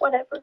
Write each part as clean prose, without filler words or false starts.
Whatever.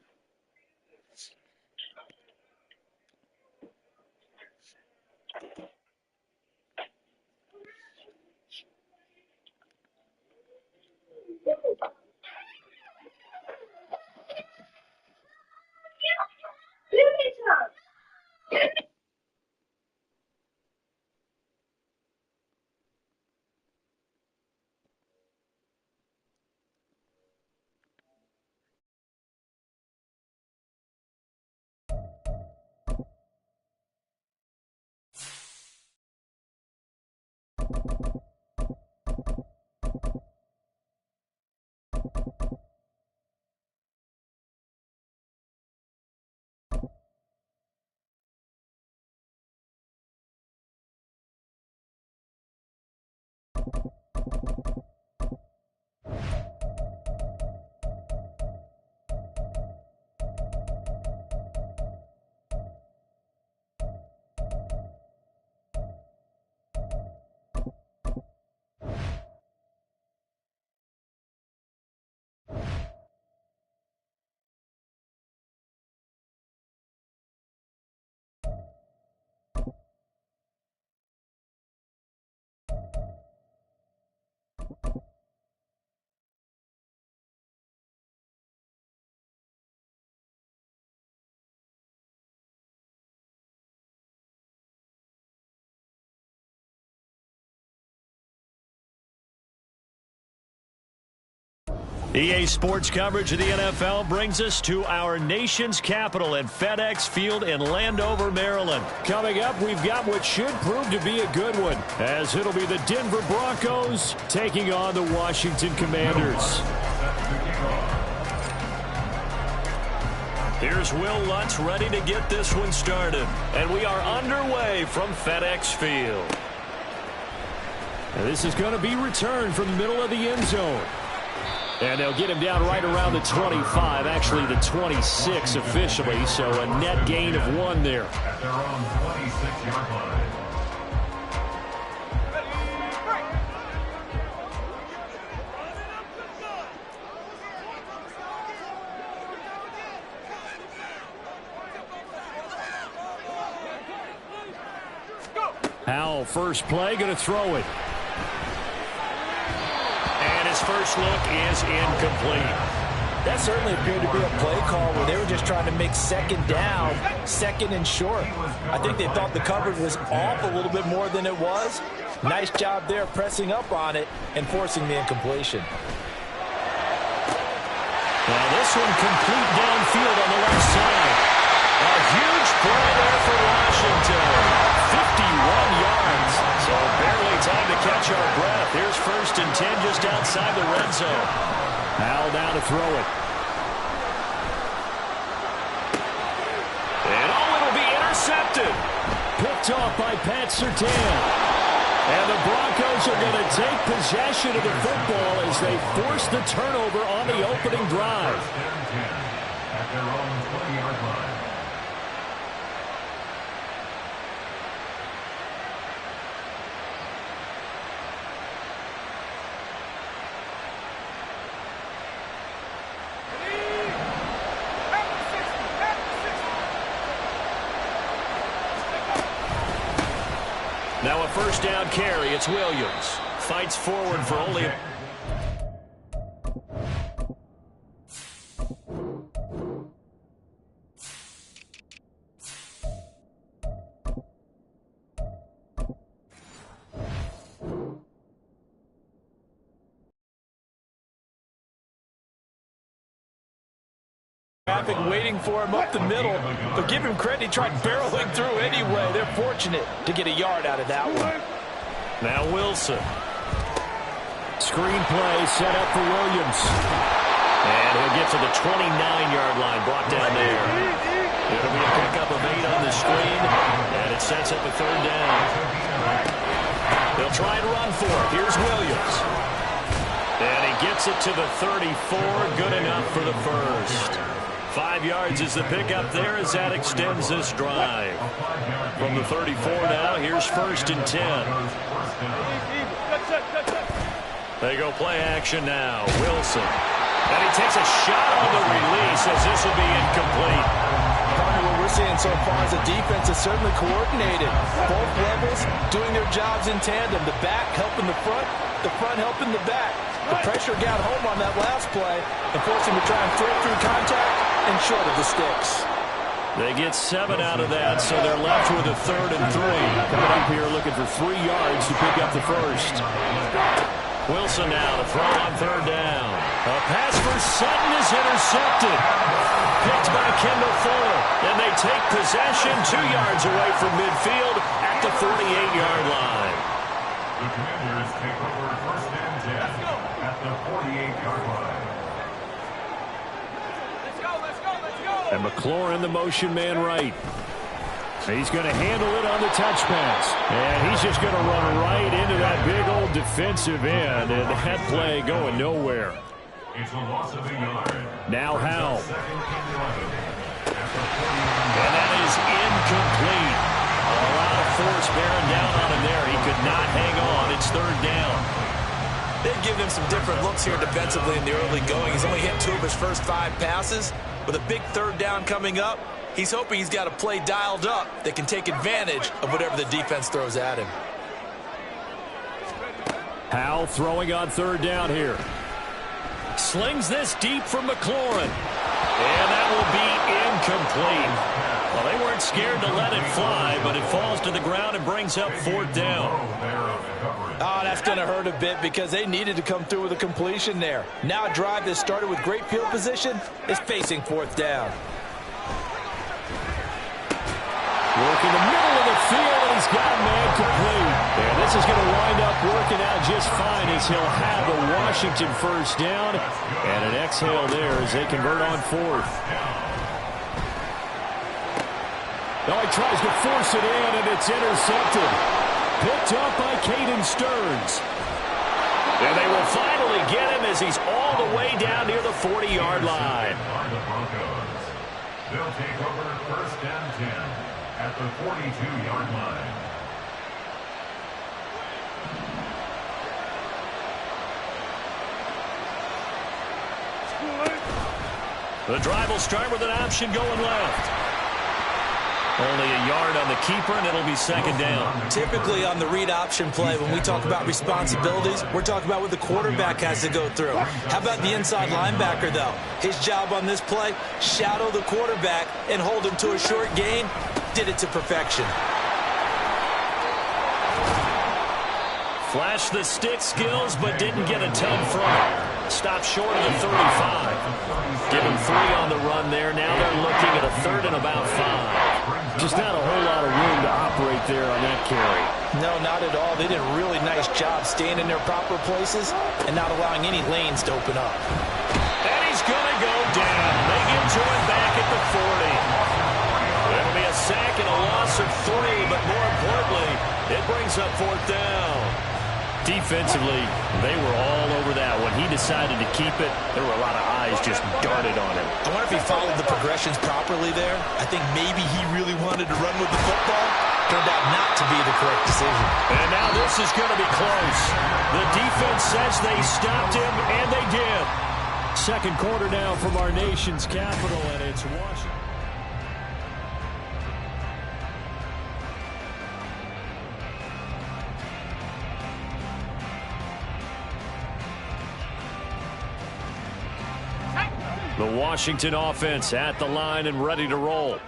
EA Sports coverage of the NFL brings us to our nation's capital at FedEx Field in Landover, Maryland. Coming up, we've got what should prove to be a good one, as it'll be the Denver Broncos taking on the Washington Commanders. Here's Will Lutz ready to get this one started. And we are underway from FedEx Field. And this is going to be returned from the middle of the end zone. And they'll get him down right around the 25, actually the 26 officially, so a net gain of 1 there. At their own 26-yard line. Howell, first play, going to throw it. And his first look is incomplete. That certainly appeared to be a play call where they were just trying to make second down, second and short. I think they thought the coverage was off a little bit more than it was. Nice job there pressing up on it and forcing the incompletion. Now this one complete downfield on the left side. A huge play there for Washington. 51 yards. So barely time to catch our breath. Here's 1st and 10 just outside the red zone. Howell down to throw it. And it'll be intercepted. Picked off by Pat Surtain. And the Broncos are going to take possession of the football as they force the turnover on the opening drive. At their own 20-yard line. Now a first down carry. It's Williams. Fights forward for only a... Traffic waiting for him up the middle, but give him credit, he tried barreling through anyway. They're fortunate to get a yard out of that one. Now Wilson. Screen play set up for Williams. And he'll get to the 29-yard line, brought down there. It'll be a pickup of 8 on the screen, and it sets up a 3rd down. They'll try and run for it. Here's Williams. And he gets it to the 34, good enough for the first. 5 yards is the pickup there as that extends this drive. From the 34 now, here's 1st and 10. They go play action now. Wilson. And he takes a shot on the release as this so far as a defense is certainly coordinated. Both levels doing their jobs in tandem. The back helping the front helping the back. The pressure got home on that last play and forced him to try and throw through contact and short of the sticks. They get 7 out of that, so they're left with a 3rd and 3. Coming up here looking for 3 yards to pick up the first. Wilson now to throw on 3rd down. A pass for Sutton is intercepted. Picked by Kendall Fuller. And they take possession 2 yards away from midfield at the 48-yard line. The Commanders take over 1st and 10 at the 48-yard line. And McLaurin, the motion man right. He's going to handle it on the touch pass. And he's just going to run right into that big old defensive end. And that play going nowhere. It's a loss of a yard. Now Howell. And that is incomplete. A lot of force bearing down on him there. He could not hang on. It's 3rd down. They've given him some different looks here defensively in the early going. He's only hit 2 of his first 5 passes. With a big 3rd down coming up, he's hoping he's got a play dialed up that can take advantage of whatever the defense throws at him. Howell throwing on 3rd down here. Slings this deep for McLaurin. And that will be incomplete. Well, they weren't scared to let it fly, but it falls to the ground and brings up 4th down. Oh, that's going to hurt a bit because they needed to come through with a completion there. Now a drive that started with great field position is facing 4th down. Working the middle of the field, and he's got a man complete. And this is going to wind up working out just fine as he'll have a Washington 1st down. And an exhale there as they convert on 4th. Now he tries to force it in, and it's intercepted. Picked up by Caden Stearns. And they will finally get him as he's all the way down near the 40-yard line. They'll take over 1st and 10 at the 42-yard line. The drive will start with an option going left. Only a yard on the keeper, and it'll be 2nd down. Typically on the read option play, when we talk about responsibilities, we're talking about what the quarterback has to go through. How about the inside linebacker, though? His job on this play, shadow the quarterback and hold him to a short gain. Did it to perfection. Flashed the stick skills, but didn't get a ton from it. Stopped short of the 35. Give him 3 on the run there. Now they're looking at a 3rd and about 5. Just not a whole lot of room to operate there on that carry. No, not at all. They did a really nice job staying in their proper places and not allowing any lanes to open up. And he's going to go down. They get to him back at the 40. It'll be a sack and a loss of 3, but more importantly, it brings up 4th down. Defensively, they were all over that. When he decided to keep it, there were a lot of eyes just darted on him. I wonder if he followed the progressions properly there. I think maybe he really wanted to run with the football. Turned out not to be the correct decision. And now this is going to be close. The defense says they stopped him, and they did. 2nd quarter now from our nation's capital, and it's Washington. The Washington offense at the line and ready to roll.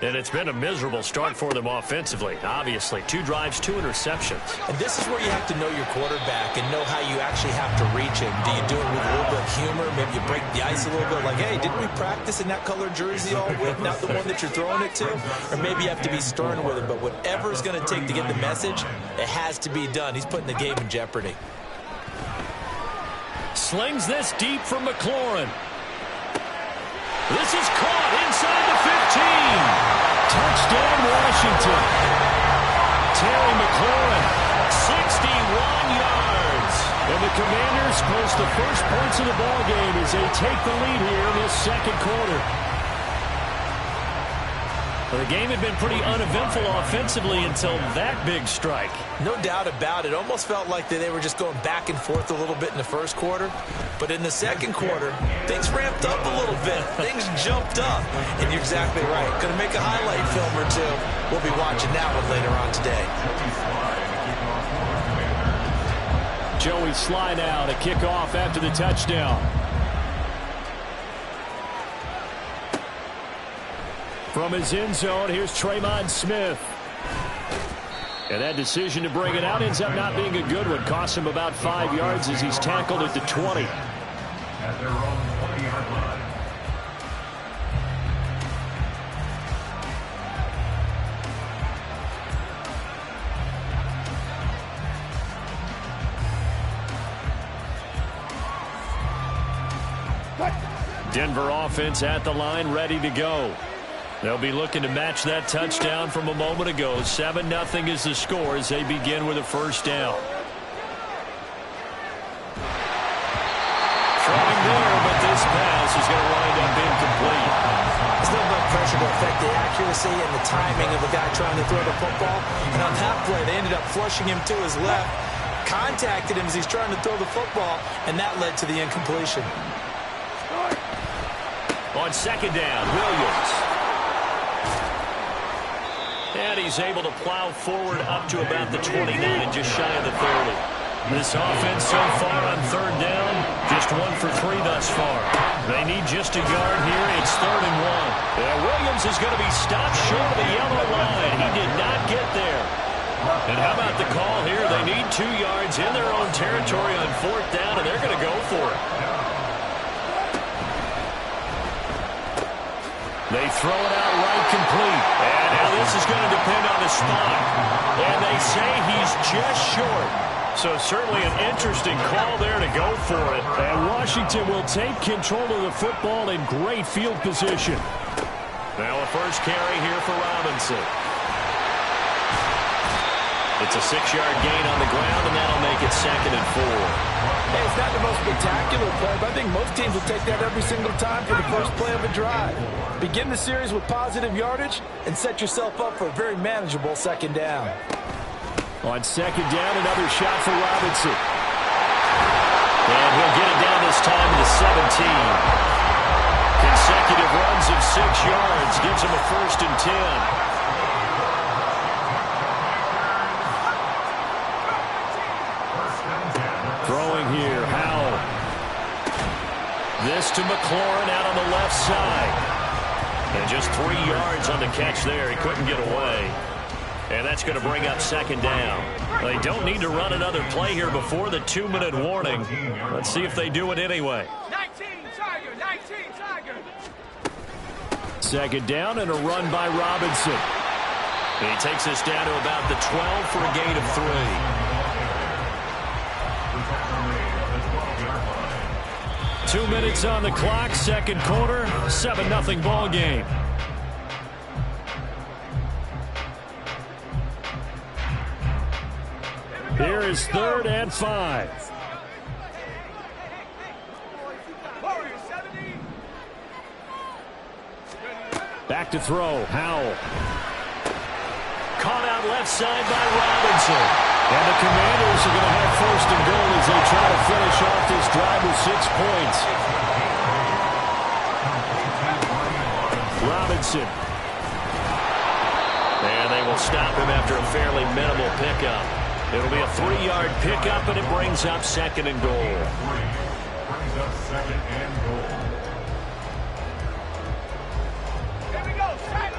And it's been a miserable start for them offensively. Obviously, 2 drives, 2 interceptions. And this is where you have to know your quarterback and know how you actually have to reach him. Do you do it with a little bit of humor? Maybe you break the ice a little bit like, hey, didn't we practice in that color jersey all week? Not the one that you're throwing it to? Or maybe you have to be stern with him. But whatever it's going to take to get the message, it has to be done. He's putting the game in jeopardy. Slings this deep for McLaurin. This is caught inside the 15. Touchdown, Washington. Terry McLaurin, 61 yards. And the Commanders post the first points of the ballgame as they take the lead here in this 2nd quarter. Well, the game had been pretty uneventful offensively until that big strike. No doubt about it. Almost felt like they were just going back and forth a little bit in the first quarter. But in the second quarter, things ramped up a little bit. Things jumped up. And you're exactly right. Going to make a highlight film or two. We'll be watching that one later on today. Joey Sly now to kick off after the touchdown. From his end zone, here's Tremon Smith. And that decision to bring it out ends up not being a good one. Costs him about 5 yards as he's tackled at the 20. At their own 20-yard line. Denver offense at the line, ready to go. They'll be looking to match that touchdown from a moment ago. 7-0 is the score as they begin with a first down. Throwing there, but this pass is going to wind up incomplete. There's no enough pressure to affect the accuracy and the timing of the guy trying to throw the football. And on that play, they ended up flushing him to his left, contacted him as he's trying to throw the football, and that led to the incompletion. On second down, Williams. And he's able to plow forward up to about the 29, just shy of the 30. This offense so far on third down, just 1 for 3 thus far. They need just a yard here. It's 3rd and 1. And Williams is going to be stopped short of the yellow line. He did not get there. And how about the call here? They need 2 yards in their own territory on 4th down, and they're going to go for it. They throw it out right complete. And now this is going to depend on the spot. And they say he's just short. So certainly an interesting call there to go for it. And Washington will take control of the football in great field position. Now a first carry here for Robinson. It's a 6-yard gain on the ground, and that'll make it 2nd and 4. Hey, it's not the most spectacular play, but I think most teams will take that every single time for the first play of a drive. Begin the series with positive yardage and set yourself up for a very manageable second down. On second down, another shot for Robinson. And he'll get it down this time to the 17. Consecutive runs of 6 yards gives him a 1st and 10. Throwing here, Howell. This to McLaurin out on the left side. And just 3 yards on the catch there. He couldn't get away. And that's going to bring up 2nd down. They don't need to run another play here before the 2-minute warning. Let's see if they do it anyway. 19 Tiger. 2nd down and a run by Robinson. He takes us down to about the 12 for a gain of 3. 2 minutes on the clock, second quarter, 7-0 ball game. Here is 3rd and 5. Back to throw, Howell. Caught out left side by Robinson. And the Commanders are going to have 1st and goal as they try to finish off this drive with 6 points. Robinson. And they will stop him after a fairly minimal pickup. It'll be a 3-yard pickup, and it brings up 2nd and goal. Brings up 2nd and goal. Here we go, set.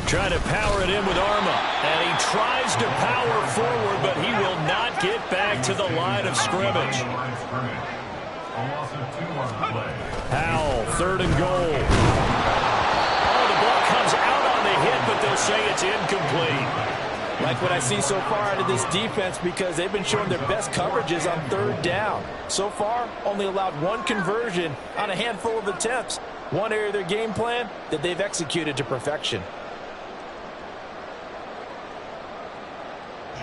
Trying to power it in with Arma. And he tries to power forward, but he will not get back to the line of scrimmage. Howell, 3rd and goal. Oh, the ball comes out on the hit, but they'll say it's incomplete. Like what I see so far out of this defense, because they've been showing their best coverages on 3rd down. So far, only allowed 1 conversion on a handful of attempts. One area of their game plan that they've executed to perfection.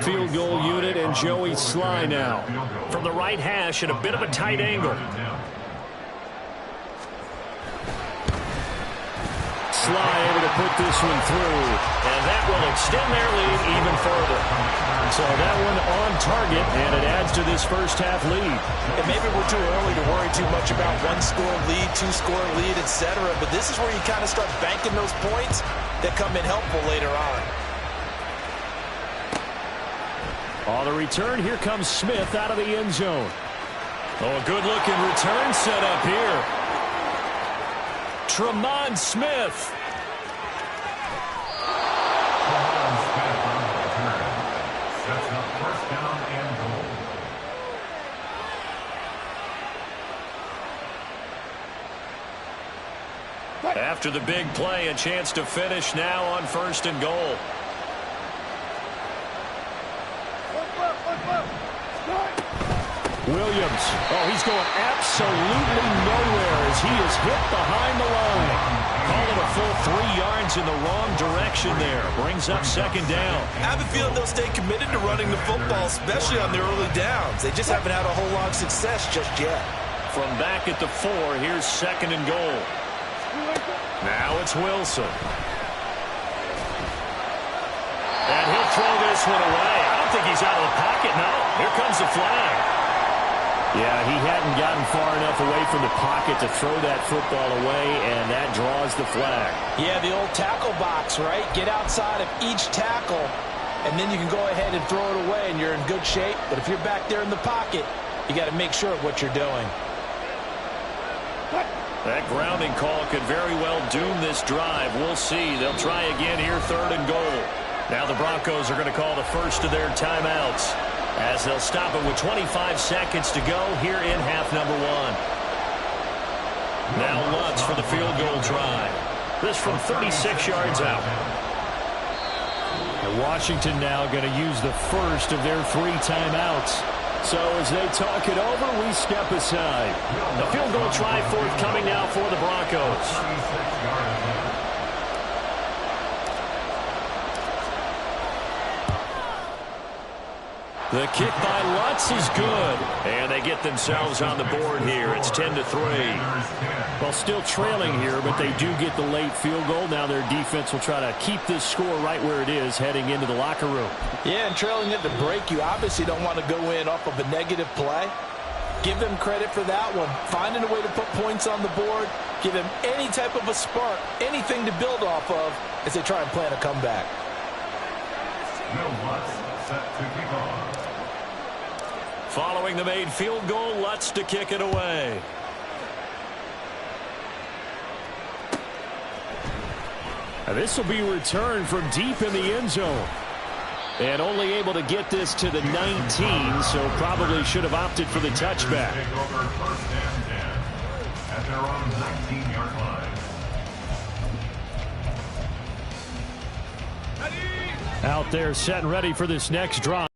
Field goal unit and Joey Sly now. From the right hash at a bit of a tight angle. Sly able to put this one through, and that will extend their lead even further. So that one on target, and it adds to this first half lead. And maybe we're too early to worry too much about one-score lead, two-score lead, etc. But this is where you kind of start banking those points that come in helpful later on. On the return, here comes Smith out of the end zone. Oh, a good-looking return set up here. Tremont Smith. After the big play, a chance to finish now on 1st and goal. Williams. Oh, he's going absolutely nowhere as he is hit behind the line. Call it a full 3 yards in the wrong direction there. Brings up 2nd down. I have a feeling they'll stay committed to running the football, especially on their early downs. They just haven't had a whole lot of success just yet. From back at the 4, here's 2nd and goal. Now it's Wilson. And he'll throw this one away. I don't think he's out of the pocket. No, here comes the flag. Yeah, he hadn't gotten far enough away from the pocket to throw that football away, and that draws the flag. Yeah, the old tackle box, right? Get outside of each tackle, and then you can go ahead and throw it away, and you're in good shape. But if you're back there in the pocket, you got to make sure of what you're doing. That grounding call could very well doom this drive. We'll see. They'll try again here, 3rd and goal. Now the Broncos are going to call the first of their timeouts, as they'll stop it with 25 seconds to go here in half number 1. Now Lutz for the field goal try. This from 36 yards out. And Washington now going to use the first of their 3 timeouts. So as they talk it over, we step aside. The field goal try forthcoming now for the Broncos. The kick by Lutz is good. And they get themselves on the board here. It's 10-3. Well, still trailing here, but they do get the late field goal. Now their defense will try to keep this score right where it is heading into the locker room. Yeah, and trailing at the break, you obviously don't want to go in off of a negative play. Give them credit for that one. Finding a way to put points on the board. Give them any type of a spark, anything to build off of as they try and plan a comeback. Following the made field goal, Lutz to kick it away. And this will be returned from deep in the end zone. And only able to get this to the 19, so probably should have opted for the touchback. At their own 19-yard line. Out there set and ready for this next drive.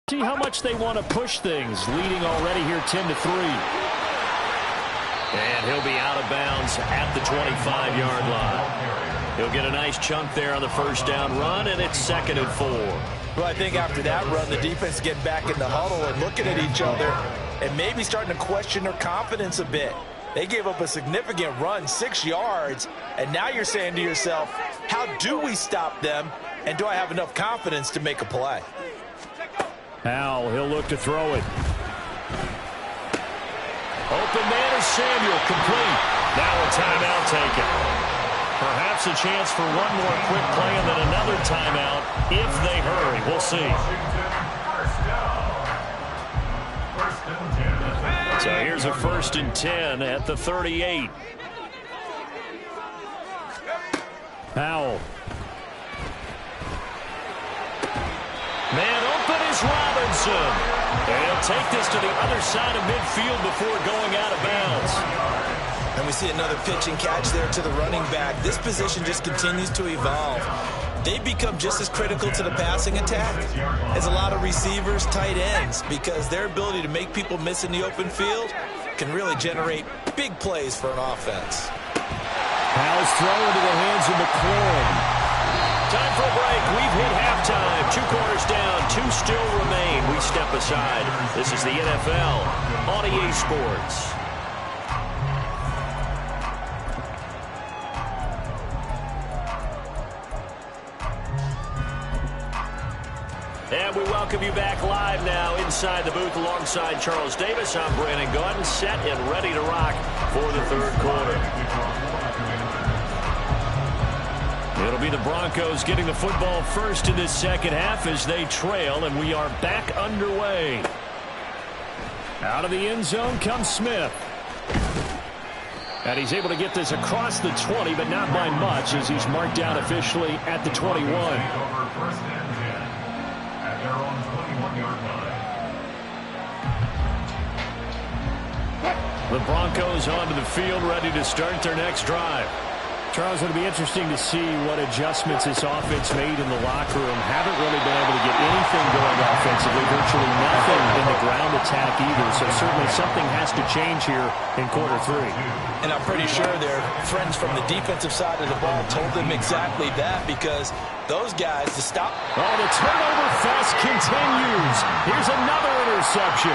See how much they want to push things, leading already here 10-3. And he'll be out of bounds at the 25-yard line. He'll get a nice chunk there on the first down run, and it's 2nd and 4. Well, I think after that run, the defense getting back in the huddle and looking at each other and maybe starting to question their confidence a bit. They gave up a significant run, 6 yards, and now you're saying to yourself, how do we stop them, and do I have enough confidence to make a play? Howell, he'll look to throw it. Open man is Samuel, complete. Now a timeout taken. Perhaps a chance for one more quick play and then another timeout if they hurry. We'll see. So here's a 1st and 10 at the 38. Howell. Man open is Robinson. And he'll take this to the other side of midfield before going out of bounds. And we see another pitch and catch there to the running back. This position just continues to evolve. They become just as critical to the passing attack as a lot of receivers, tight ends, because their ability to make people miss in the open field can really generate big plays for an offense. Howell's throw into the hands of McLaurin. Time for a break. We've hit 2 quarters down, 2 still remain. We step aside. This is the NFL on EA Sports. And we welcome you back live now inside the booth alongside Charles Davis. I'm Brandon Gaudin, set and ready to rock for the 3rd quarter. It'll be the Broncos getting the football first in this 2nd half as they trail, and we are back underway. Out of the end zone comes Smith. And he's able to get this across the 20, but not by much as he's marked down officially at the 21. Their own 21-yard line. The Broncos onto the field, ready to start their next drive. Charles, it'll be interesting to see what adjustments this offense made in the locker room. Haven't really been able to get anything going offensively, virtually nothing in the ground attack either. So certainly something has to change here in quarter 3. And I'm pretty sure their friends from the defensive side of the ball told them exactly that, because those guys to stop. Oh, the turnover fest continues. Here's another interception.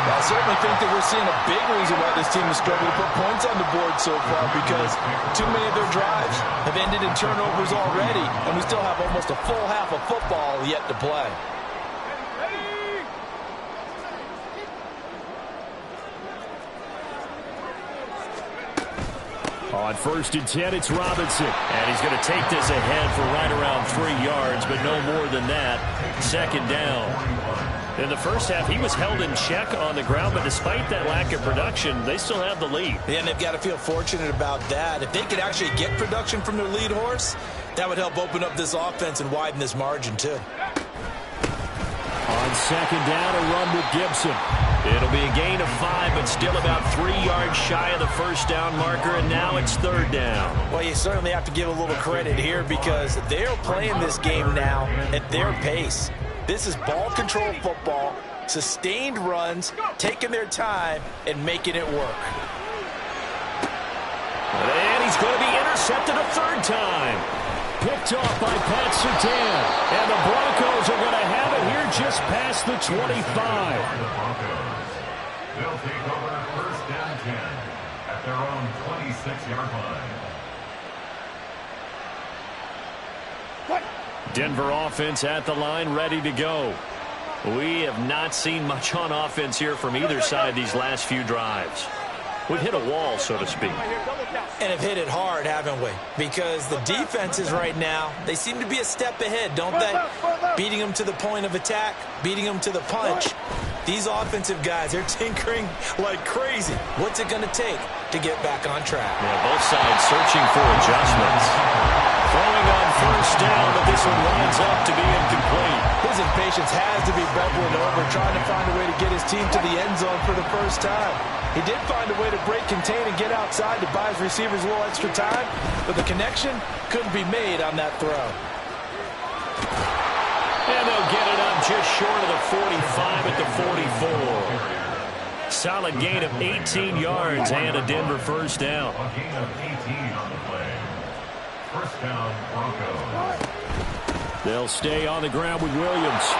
I certainly think that we're seeing a big reason why this team is struggling to put points on the board so far, because too many of their drives have ended in turnovers already, and we still have almost a full half of football yet to play. On 1st and 10, it's Robinson. And he's going to take this ahead for right around 3 yards, but no more than that. 2nd down. In the 1st half, he was held in check on the ground, but despite that lack of production, they still have the lead. Yeah, and they've got to feel fortunate about that. If they could actually get production from their lead horse, that would help open up this offense and widen this margin, too. On 2nd down, a run with Gibson. It'll be a gain of 5, but still about 3 yards shy of the 1st down marker, and now it's 3rd down. Well, you certainly have to give a little credit here, because they're playing this game now at their pace. This is ball control football, sustained runs, taking their time, and making it work. And he's going to be intercepted a 3rd time. Picked off by Pat Surtain. And the Broncos are going to have it here just past the 25. They'll take over 1st and 10 at their own 26-yard line. Denver offense at the line, ready to go. We have not seen much on offense here from either side these last few drives. We've hit a wall, so to speak. And have hit it hard, haven't we? Because the defenses right now, they seem to be a step ahead, don't they? Beating them to the point of attack, beating them to the punch. These offensive guys, they're tinkering like crazy. What's it going to take to get back on track? Yeah, both sides searching for adjustments. Throwing on 1st down, but this one winds up to be incomplete. His impatience has to be bubbling over, trying to find a way to get his team to the end zone for the 1st time. He did find a way to break, contain, and get outside to buy his receivers a little extra time, but the connection couldn't be made on that throw. And they'll get it up just short of the 45 at the 44. Solid gain of 18 yards and a Denver 1st down. A gain of 18 on the play. 1st down, Broncos. They'll stay on the ground with Williams.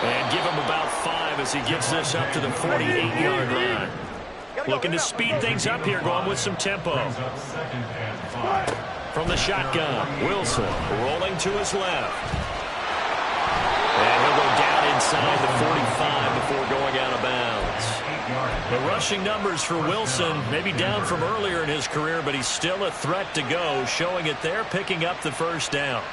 And give him about 5 as he gets this up to the 48-yard line. Looking to speed things up here, going with some tempo. From the shotgun, Wilson rolling to his left. And he'll go down inside the 45 before going out of bounds. The rushing numbers for Wilson maybe down from earlier in his career, but he's still a threat to go, showing it there, picking up the 1st down.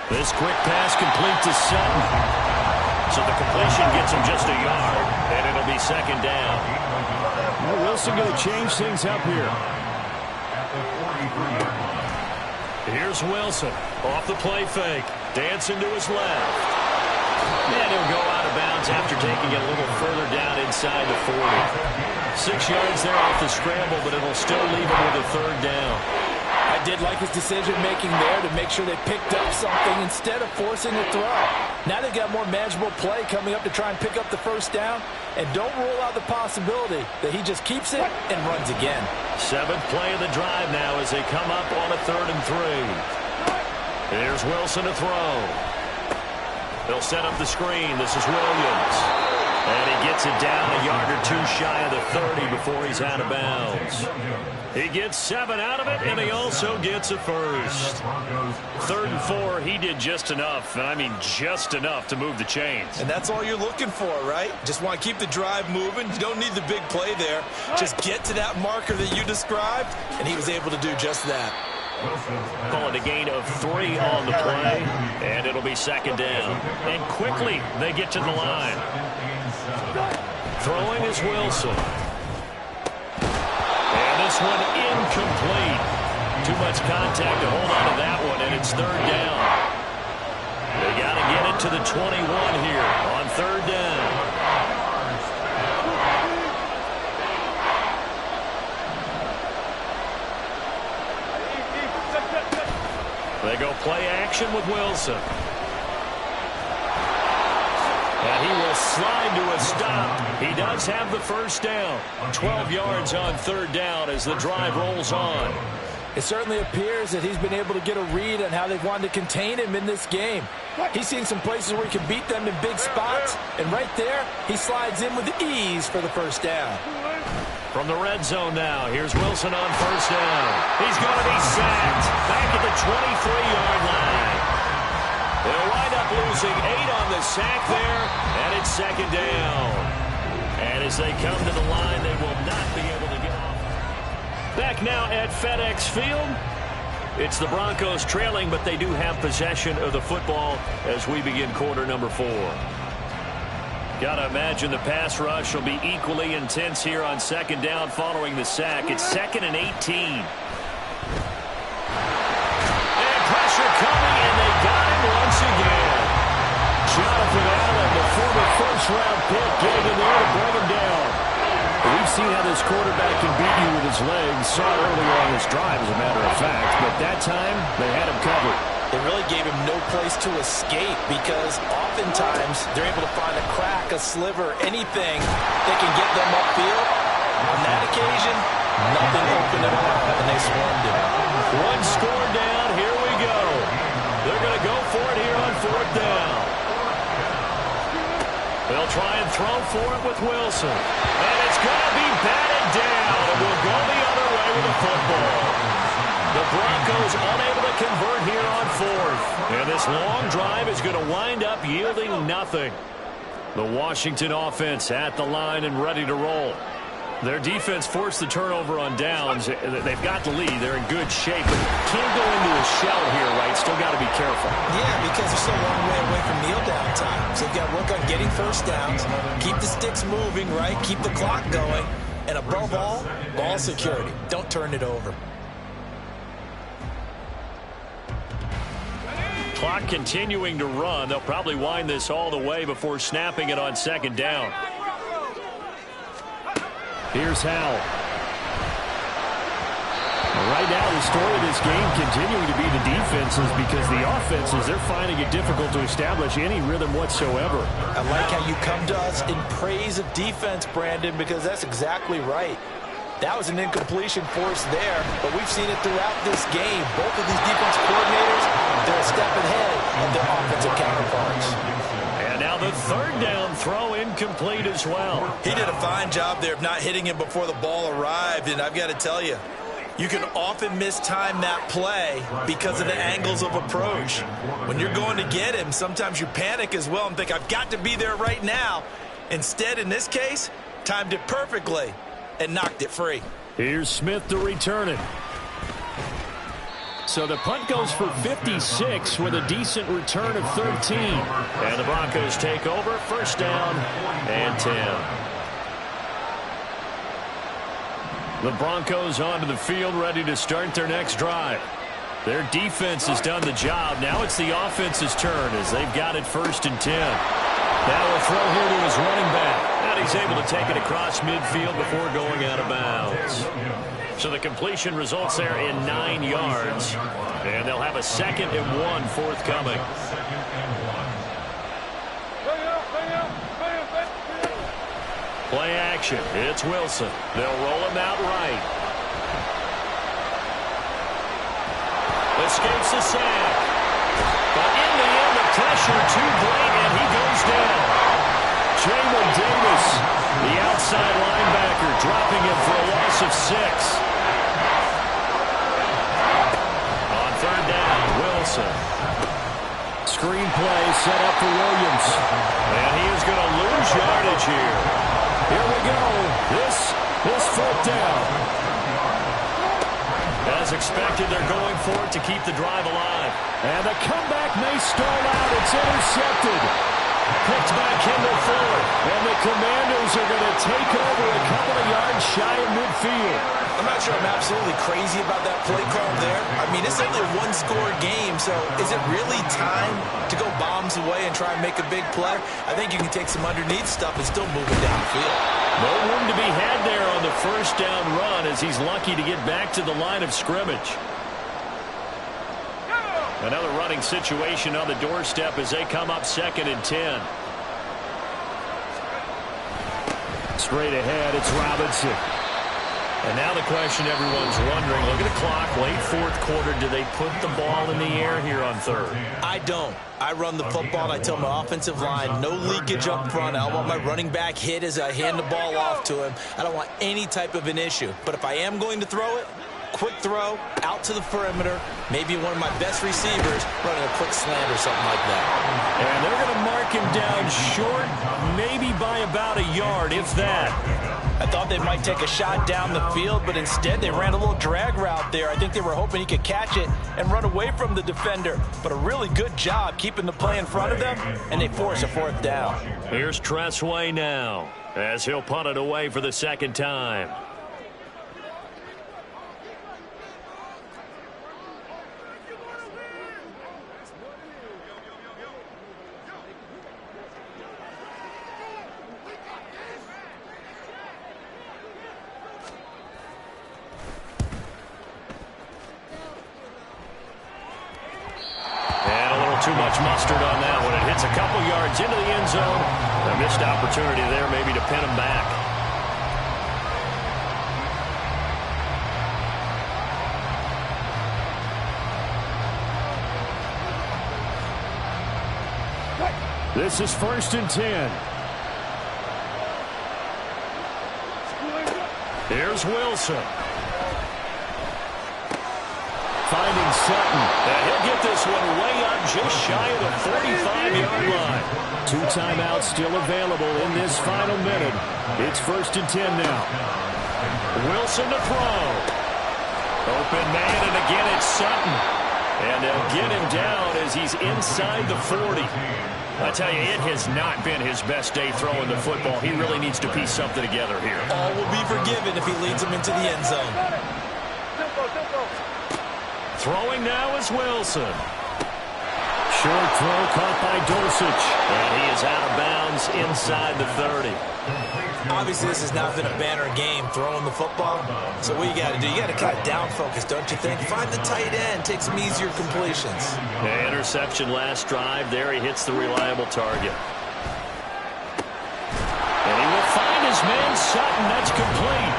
This quick pass complete to Sutton. So the completion gets him just a yard, and it'll be 2nd down. Well, Wilson going to change things up here. Here's Wilson off the play fake. Dancing to his left. And he'll go out of bounds after taking it a little further down inside the 40. 6 yards there off the scramble, but it'll still leave him with a 3rd down. I I did like his decision-making there to make sure they picked up something instead of forcing a throw. Now they've got more manageable play coming up to try and pick up the first down, and don't rule out the possibility that he just keeps it and runs again. 7th play of the drive now as they come up on a 3rd and 3. Here's Wilson to throw. They'll set up the screen. This is Williams. And he gets it down a yard or two shy of the 30 before he's out of bounds. He gets 7 out of it, and he also gets a first. 3rd and 4, he did just enough, and I mean just enough to move the chains. And that's all you're looking for, right? Just want to keep the drive moving. You don't need the big play there. Just get to that marker that you described, and he was able to do just that. Call it a gain of 3 on the play, and it'll be 2nd down. And quickly, they get to the line. Throwing is Wilson. And this one incomplete. Too much contact to hold on to that one, and it's 3rd down. They got to get it to the 21 here on 3rd down. They go play action with Wilson. And he will slide to a stop. He does have the first down. 12 yards on 3rd down as the drive rolls on. It certainly appears that he's been able to get a read on how they've wanted to contain him in this game. He's seen some places where he can beat them in big spots, and right there, he slides in with ease for the first down. From the red zone now, here's Wilson on 1st down. He's going to be sacked back at the 23-yard line. They'll wind up losing 8 on the sack there, and it's 2nd down. And as they come to the line, they will not be able to get off. Back now at FedEx Field. It's the Broncos trailing, but they do have possession of the football as we begin quarter number 4. Got to imagine the pass rush will be equally intense here on 2nd down following the sack. It's 2nd and 18. And pressure coming, and they got him once again. Jonathan Allen, the former first-round pick, getting in there to bring him down. We've seen how this quarterback can beat you with his legs. Saw it earlier on this drive, as a matter of fact. But that time, they had him covered. It really gave him no place to escape because oftentimes they're able to find a crack, a sliver, anything that can get them upfield. On that occasion, nothing open at all, and they swarmed him. One score down. Here we go. They're going to go for it here on 4th down. They'll try and throw for it with Wilson. And it's going to be batted down. And we'll go the other way with the football. The Broncos unable to convert here on 4th. And this long drive is going to wind up yielding nothing. The Washington offense at the line and ready to roll. Their defense forced the turnover on downs. They've got the lead. They're in good shape. But can't go into a shell here, right? Still got to be careful. Yeah, because they're still a long way away from kneel down time. So they've got to work on getting first downs, keep the sticks moving, right? Keep the clock going. And above all, ball security. Don't turn it over. Clock continuing to run. They'll probably wind this all the way before snapping it on 2nd down. Here's Howell. Right now, the story of this game continuing to be the defenses because the offenses, they're finding it difficult to establish any rhythm whatsoever. I like how you come to us in praise of defense, Brandon, because that's exactly right. That was an incompletion force there, but we've seen it throughout this game. Both of these defense coordinators, they're a step ahead of their offensive counterparts. And now the 3rd down throw incomplete as well. He did a fine job there of not hitting him before the ball arrived, and I've got to tell you, you can often mistime that play because of the angles of approach. When you're going to get him, sometimes you panic as well and think, I've got to be there right now. Instead, in this case, timed it perfectly and knocked it free. Here's Smith to return it. So the punt goes for 56 with a decent return of 13. And the Broncos take over, 1st down and 10. The Broncos onto the field, ready to start their next drive. Their defense has done the job. Now it's the offense's turn as they've got it 1st and 10. Now a throw here to his running back. And he's able to take it across midfield before going out of bounds. So the completion results there in 9 yards. And they'll have a 2nd and 1 forthcoming. Play action. It's Wilson. They'll roll him out right. Escapes the sack. But in the end, the pressure too great, and he goes down. Jamin Davis, the outside linebacker, dropping him for a loss of 6. On 3rd down, Wilson. Screen play set up for Williams. And he is going to lose yardage here. Here we go. This is 4th down. As expected, they're going for it to keep the drive alive. And the comeback may stall out. It's intercepted. Picked by Kendall Fuller. And the Commanders are going to take over a couple of yards shy of midfield. I'm not sure I'm absolutely crazy about that play call there. I mean, it's only a 1-score game, so is it really time to go bombs away and try and make a big play? I think you can take some underneath stuff and still move it downfield. No room to be had there on the 1st down run as he's lucky to get back to the line of scrimmage. Another running situation on the doorstep as they come up 2nd and 10. Straight ahead, it's Robinson. And now the question everyone's wondering, look at the clock, late 4th quarter, do they put the ball in the air here on 3rd? I don't. I run the football, and I tell my offensive line, no leakage up front. I don't want my running back hit as I hand the ball off to him. I don't want any type of an issue. But if I am going to throw it, quick throw, out to the perimeter, maybe one of my best receivers running a quick slant or something like that. And they're going to mark him down short, maybe by about a yard, if that. I thought they might take a shot down the field, but instead they ran a little drag route there. I think they were hoping he could catch it and run away from the defender. But a really good job keeping the play in front of them, and they force a 4th down. Here's Tressway now as he'll punt it away for the 2nd time. Too much mustard on that one. It hits a couple yards into the end zone. A missed opportunity there maybe to pin him back. This is 1st and 10. Here's Wilson. Finding Sutton. And he'll get this one way up just shy of the 45-yard line. 2 timeouts still available in this final minute. It's 1st and 10 now. Wilson to throw. Open man, and again it's Sutton. And they'll get him down as he's inside the 40. I tell you, it has not been his best day throwing the football. He really needs to piece something together here. All will be forgiven if he leads them into the end zone. Throwing now is Wilson. Short throw caught by Dulcich. And he is out of bounds inside the 30. Obviously, this has not been a banner game throwing the football. So what you got to do, you got to kind of down focus, don't you think? Find the tight end, take some easier completions. Yeah, interception last drive. There he hits the reliable target. And he will find his man Sutton. That's complete.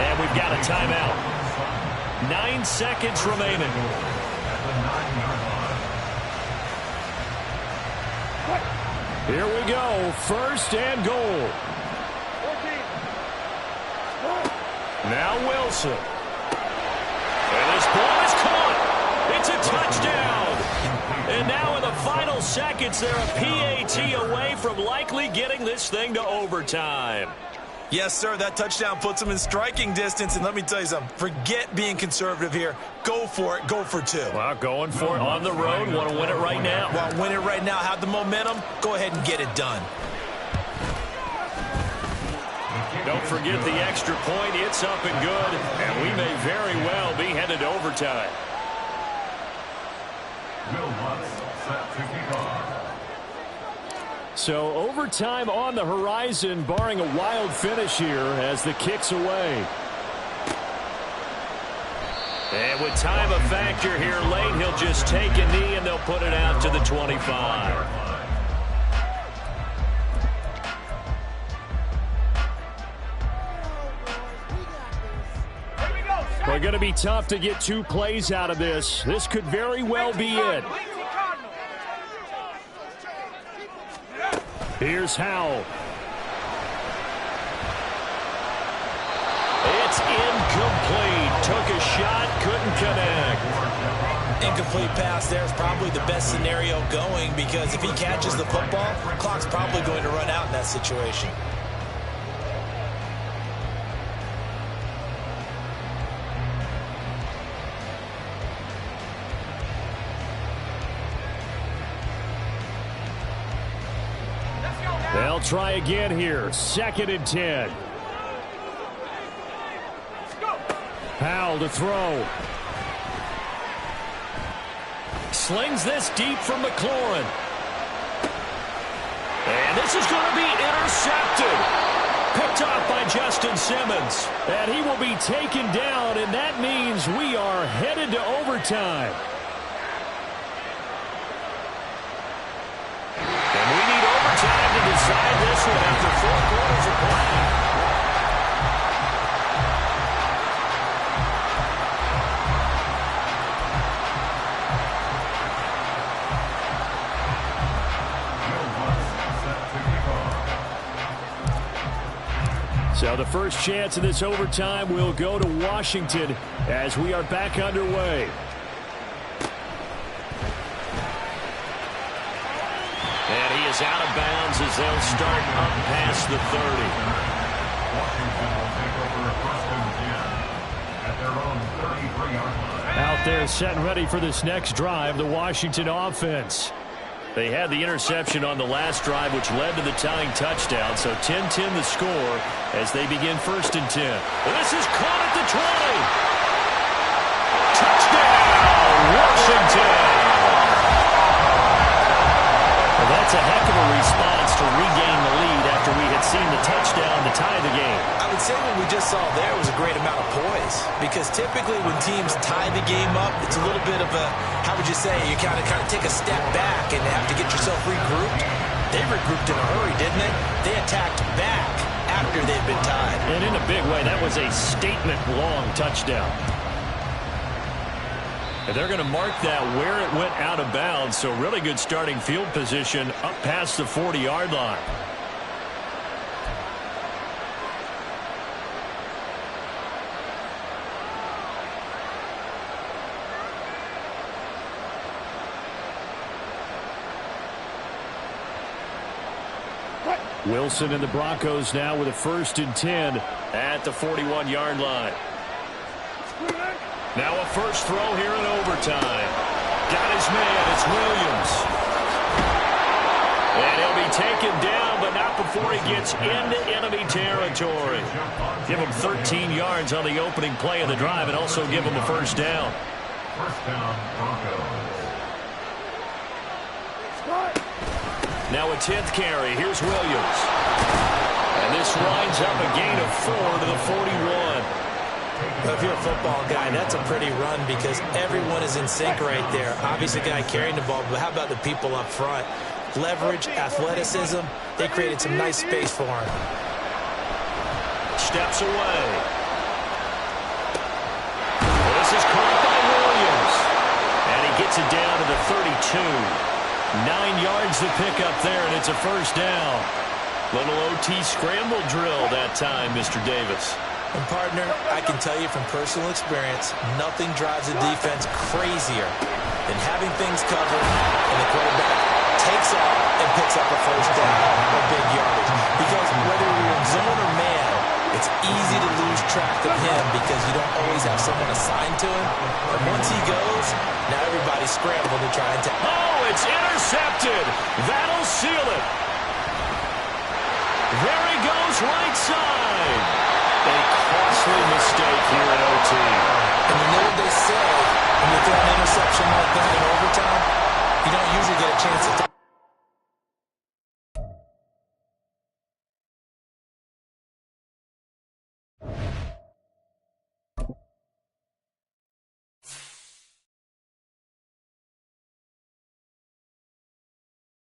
And we've got a timeout. 9 seconds remaining. Here we go. 1st and goal. Now Wilson. And this ball is caught. It's a touchdown. And now in the final seconds, they're a PAT away from likely getting this thing to overtime. Yes, sir, that touchdown puts them in striking distance. And let me tell you something, forget being conservative here. Go for it, go for 2. Well, going for it on the road. Want to win it right now. Want to win it right now, have the momentum, go ahead and get it done. Don't forget the extra point. It's up and good. And we may very well be headed to overtime. Will Lutz set to kick off. So overtime on the horizon, barring a wild finish here as the kick's away. And with time a factor here late, he'll just take a knee and they'll put it out to the 25. We're going to be tough to get 2 plays out of this. This could very well be it. Here's Howell. It's incomplete. Took a shot, couldn't connect. Incomplete pass there is probably the best scenario going because if he catches the football, clock's probably going to run out in that situation. They'll try again here. 2nd and 10. Howell to throw. Slings this deep from McLaurin. And this is going to be intercepted. Picked off by Justin Simmons. And he will be taken down, and that means we are headed to overtime. And we need overtime to decide this one after 4 quarters of play. So the first chance of this overtime will go to Washington as we are back underway. And he is out of bounds as they'll start up past the 30. Washington will take over 1st and 10 at their own 33-yard line. Out there set and ready for this next drive, the Washington offense. They had the interception on the last drive, which led to the tying touchdown. So 10-10 the score as they begin 1st and 10. This is caught at the 20. Touchdown, Washington. Well, that's a heck of a response to regain the lead after we had seen the touchdown to tie the game. I would say what we just saw there was a great amount of poise because typically when teams tie the game up, it's a little bit of a, how would you say, you kind of take a step back and have to get yourself regrouped. They regrouped in a hurry, didn't they? They attacked back after they'd been tied. And in a big way, that was a statement-long touchdown. And they're going to mark that where it went out of bounds, so really good starting field position up past the 40-yard line. Wilson and the Broncos now with a 1st and 10 at the 41-yard line. Now a first throw here in overtime. Got his man. It's Williams. And he'll be taken down, but not before he gets into enemy territory. Give him 13 yards on the opening play of the drive and also give him a 1st down. 1st down, Broncos. Now a 10th carry. Here's Williams. And this winds up a gain of 4 to the 41. Well, if you're a football guy, that's a pretty run because everyone is in sync right there. Obviously, the guy carrying the ball, but how about the people up front? Leverage, athleticism, they created some nice space for him. Steps away. This is caught by Williams. And he gets it down to the 32. 9 yards to pick up there, and it's a 1st down. Little OT scramble drill that time, Mr. Davis. And, partner, I can tell you from personal experience, nothing drives a defense crazier than having things covered and the quarterback takes off and picks up a 1st down or big yardage. Because whether you're in zone or man, it's easy to lose track of him because you don't always have someone assigned to him. And once he goes, now everybody's scrambling to try and take. Oh, it's intercepted. That'll seal it. There he goes, right side. A costly mistake here in OT. And you know what they say when you throw an interception like that in overtime? You don't usually get a chance to